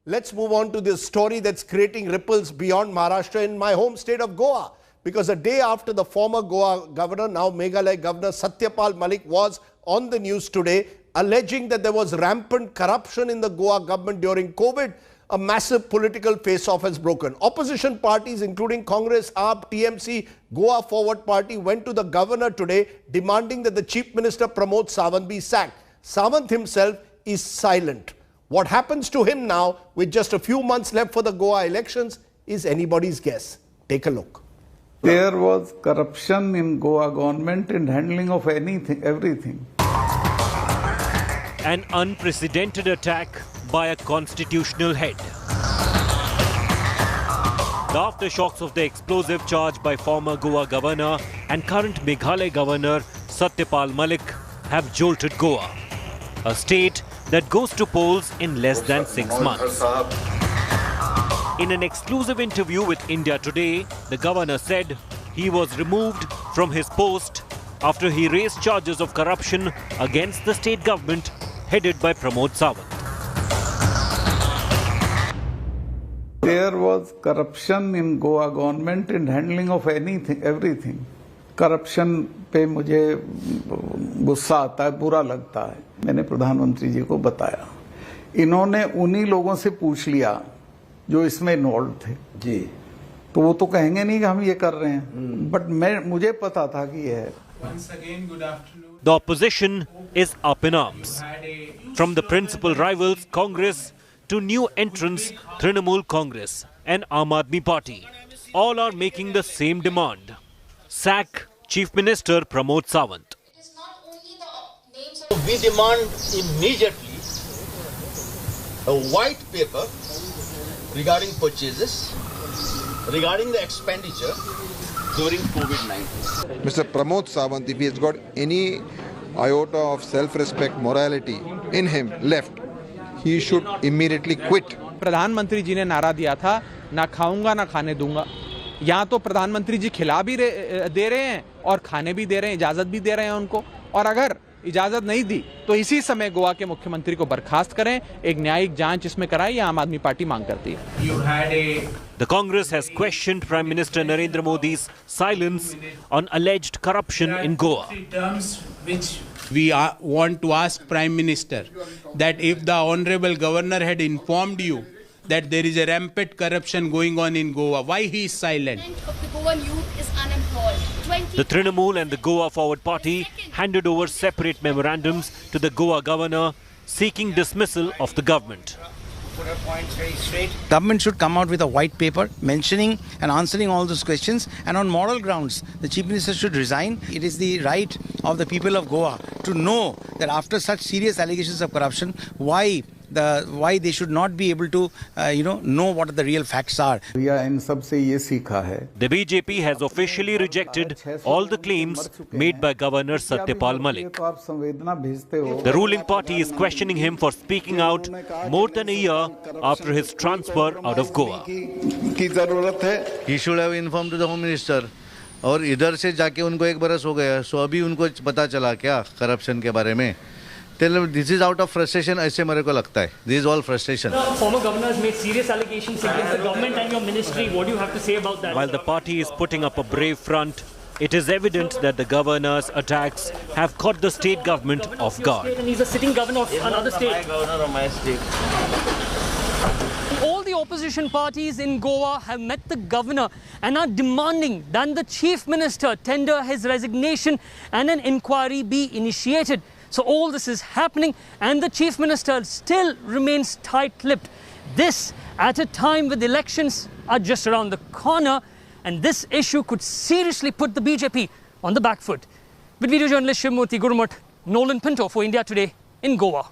Let's move on to this story that's creating ripples beyond Maharashtra in my home state of Goa. Because a day after the former Goa governor, now Meghalaya governor Satyapal Malik was on the news today, alleging that there was rampant corruption in the Goa government during COVID, a massive political face-off has broken. Opposition parties including Congress, AAP, TMC, Goa Forward Party went to the governor today demanding that the Chief Minister Pramod Sawant be sacked. Sawant himself is silent. What happens to him now, with just a few months left for the Goa elections, is anybody's guess. Take a look. There was corruption in Goa government in handling of anything, everything. An unprecedented attack by a constitutional head. The aftershocks of the explosive charge by former Goa governor and current Meghalaya governor Satyapal Malik have jolted Goa, a state that goes to polls in less than 6 months. In an exclusive interview with India Today, the governor said he was removed from his post after he raised charges of corruption against the state government headed by Pramod Sawant. There was corruption in Goa government in handling of anything, everything. Corruption पे मुझे गुस्सा आता है, बुरा लगता है. मैंने प्रधानमंत्री जी को बताया. इन्होंने उन्हीं लोगों से पूछ लिया जो इसमें इन्वॉल्व थे जी, तो वो तो कहेंगे नहीं कि हम ये कर रहे हैं, बट मुझे पता था कि ये है. The opposition is up in arms. From the principal rivals Congress to new entrants Trinamool Congress and Aam Aadmi Party, all are making the same demand: sack Chief Minister Pramod Sawant. We demand immediately a white paper regarding purchases, regarding the expenditure during COVID-19. Mr. Pramod Sawant, if he has got any iota of self-respect, morality in him left, he should immediately quit. प्रधानमंत्री जी ने नारा दिया था, ना खाऊंगा ना खाने दूंगा. यहाँ तो प्रधानमंत्री जी खिला भी दे रहे हैं और खाने भी दे रहे हैं, इजाजत भी दे रहे हैं उनको. और अगर इजाजत नहीं दी तो इसी समय गोवा के मुख्यमंत्री को बर्खास्त करें, एक न्यायिक जांच इसमें कराएं, ये आम आदमी पार्टी मांग करती है. The Congress has questioned Prime Minister Narendra Modi's silence on alleged corruption in Goa. We want to ask Prime Minister that if the Honorable Governor had informed you that there is a rampant corruption going on in Goa, why he is silent? The Goan youth is unemployed. The Trinamool and the Goa Forward Party handed over separate memorandums to the Goa governor seeking dismissal of the government. Government should come out with a white paper mentioning and answering all those questions, and on moral grounds the Chief Minister should resign. It is the right of the people of Goa to know that after such serious allegations of corruption, why they should not be able to know what the real facts are. इन सब से ये सीखा है. The BJP has officially rejected all the claims made by Governor Satyapal Malik. The ruling party is questioning him for speaking out more than a year after his transfer out of Goa. He should have informed to the Home Minister. और इधर से जाके उनको 1 बरस हो गया, सो अभी उनको पता चला क्या करप्शन के बारे में. This is out of frustration, ऐसे मेरे को लगता है. This is all frustration. Former governor has made serious allegations against the government and your ministry. What do you have to say about that? While the party is putting up a brave front, it is evident that the governor's attacks have caught the state government off guard. And he's a sitting governor of another state. My governor of my state. All the opposition parties in Goa have met the governor and are demanding that the chief minister tender his resignation and an inquiry be initiated. So all this is happening and the chief minister still remains tight-lipped. This at a time when the elections are just around the corner, and this issue could seriously put the BJP on the back foot. With video journalist Shivmurthy Gurumut, Nolan Pinto for India Today in Goa.